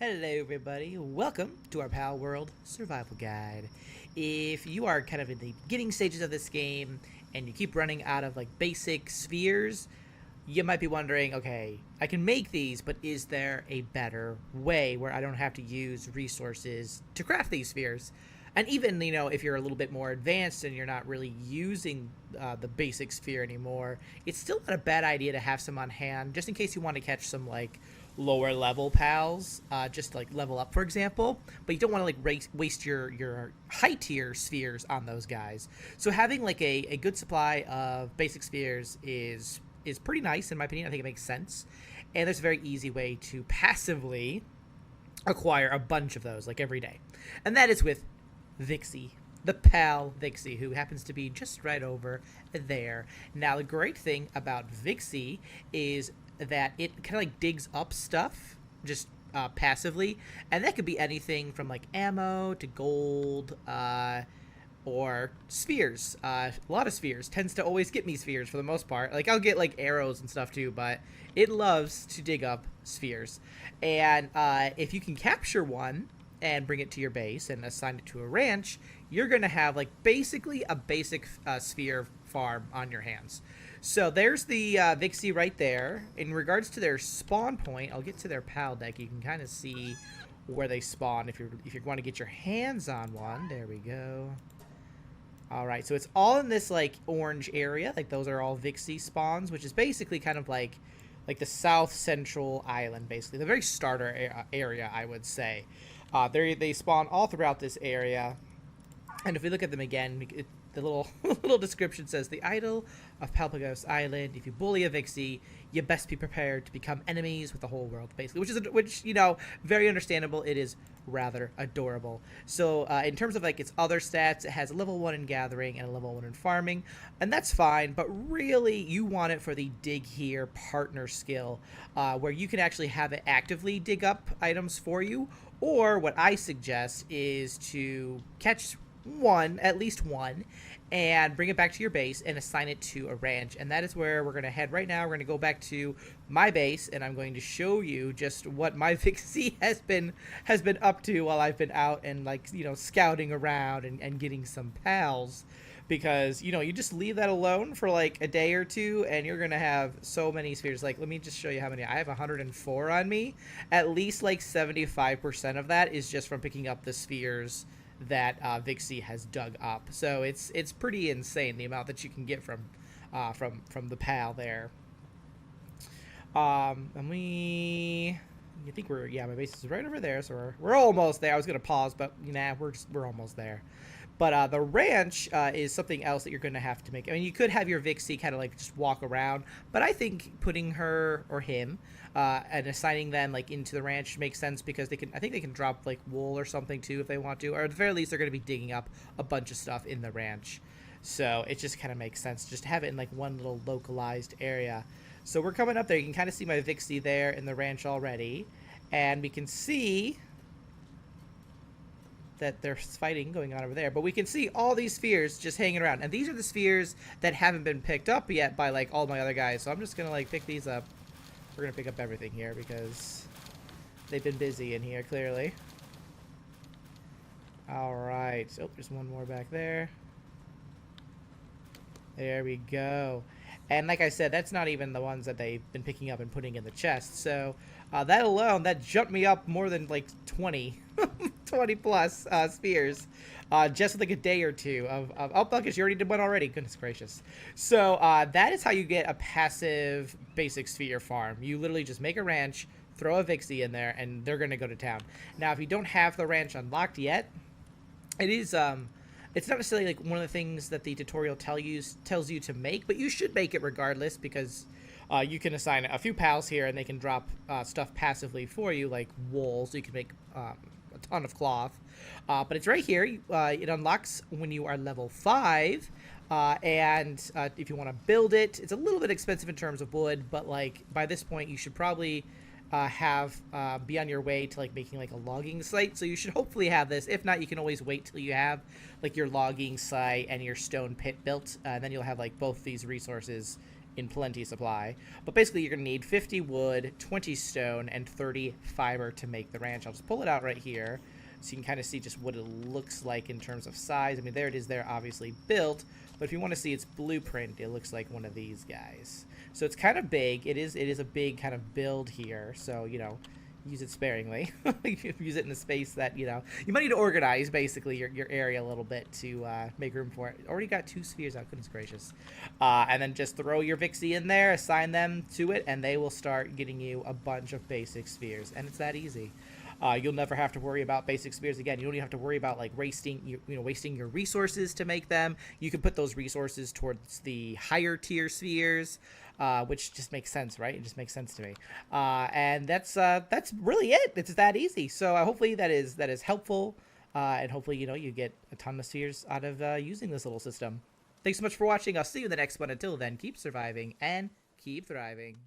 Hello everybody, welcome to our Palworld Survival Guide. If you are kind of in the beginning stages of this game and you keep running out of like basic spheres, you might be wondering, okay, I can make these, but is there a better way where I don't have to use resources to craft these spheres? And even, if you're a little bit more advanced and you're not really using the basic sphere anymore, it's still not a bad idea to have some on hand, just in case you want to catch some, like, lower level pals, just like level up, for example. But you don't want to, like, waste your high tier spheres on those guys. So having, like, a good supply of basic spheres is pretty nice, in my opinion. I think it makes sense. And there's a very easy way to passively acquire a bunch of those, like, every day. And that is with Vixy, the pal Vixy, who happens to be just right over there. Now, the great thing about Vixy is that it kind of like digs up stuff just passively, and that could be anything from like ammo to gold or spheres. A lot of spheres tends to always get me spheres for the most part. Like, I'll get like arrows and stuff too, but it loves to dig up spheres. And if you can capture one and bring it to your base and assign it to a ranch, you're going to have like basically a basic sphere farm on your hands. So there's the Vixy right there. In regards to their spawn point, I'll get to their PAL deck. You can kind of see where they spawn if you're going to get your hands on one. There we go. All right, so it's all in this like orange area. Like, those are all Vixy spawns, which is basically kind of like the south central island, basically the very starter area, I would say. They spawn all throughout this area, and if we look at them again, the little description says, the idol of Palpagos Island. If you bully a Vixy, you best be prepared to become enemies with the whole world, basically. Which very understandable. It is rather adorable. So in terms of like its other stats, it has a level 1 in gathering and a level 1 in farming, and that's fine. But really, you want it for the dig here partner skill, where you can actually have it actively dig up items for you. Or what I suggest is to catch at least one, and bring it back to your base and assign it to a ranch. And that is where we're going to head right now. We're going to go back to my base, and I'm going to show you just what my Vixy has been up to while I've been out and, like, scouting around and getting some pals. Because, you just leave that alone for like a day or two and you're going to have so many spheres. Like, let me just show you how many. I have 104 on me. At least like 75% of that is just from picking up the spheres that Vixy has dug up. So it's pretty insane, the amount that you can get from the pal there. And you think my base is right over there, so we're almost there. I was going to pause, but nah, we're almost there. But the ranch is something else that you're going to have to make. I mean, you could have your Vixy kind of like just walk around, but I think putting her or him and assigning them like into the ranch makes sense, because I think they can drop like wool or something too if they want to, or at the very least they're going to be digging up a bunch of stuff in the ranch. So it just kind of makes sense just to have it in like one little localized area. So we're coming up there. You can kind of see my Vixy there in the ranch already, and we can see that there's fighting going on over there, but we can see all these spheres just hanging around, and these are the spheres that haven't been picked up yet by like all my other guys. So I'm just gonna like pick these up. We're gonna pick up everything here because they've been busy in here, clearly. All right, so there's one more back there. There we go. And like I said, that's not even the ones that they've been picking up and putting in the chest. So that alone, that jumped me up more than like 20 plus spheres just like a day or two of oh, Buckus, you already did one already. Goodness gracious. So that is how you get a passive basic sphere farm. You literally just make a ranch, throw a Vixy in there, and they're going to go to town. Now, if you don't have the ranch unlocked yet, it is it's not necessarily like one of the things that the tutorial tells you to make, but you should make it regardless, because you can assign a few pals here and they can drop stuff passively for you, like wool, so you can make a ton of cloth. But it's right here. It unlocks when you are level 5, and if you want to build it, it's a little bit expensive in terms of wood, but like by this point you should probably be on your way to like making like a logging site. So you should hopefully have this. If not, you can always wait till you have like your logging site and your stone pit built, and then you'll have like both these resources in plenty supply. But basically, you're going to need 50 wood, 20 stone, and 30 fiber to make the ranch. I'll just pull it out right here so you can kind of see just what it looks like in terms of size. I mean, there it is there, obviously built. But if you want to see its blueprint, it looks like one of these guys. So it's kind of big. It is a big kind of build here. So, you know, use it sparingly. Use it in a space that, you know, you might need to organize basically your area a little bit to make room for it. Already got 2 spheres out, goodness gracious. And then just throw your Vixy in there, assign them to it, and they will start getting you a bunch of basic spheres. And it's that easy. You'll never have to worry about basic spheres again. You don't even have to worry about like wasting your resources to make them. You can put those resources towards the higher tier spheres, which just makes sense, right? It just makes sense to me. And that's really it. It's that easy. So hopefully that is helpful, and hopefully you get a ton of spheres out of using this little system. Thanks so much for watching. I'll see you in the next one. Until then, keep surviving and keep thriving.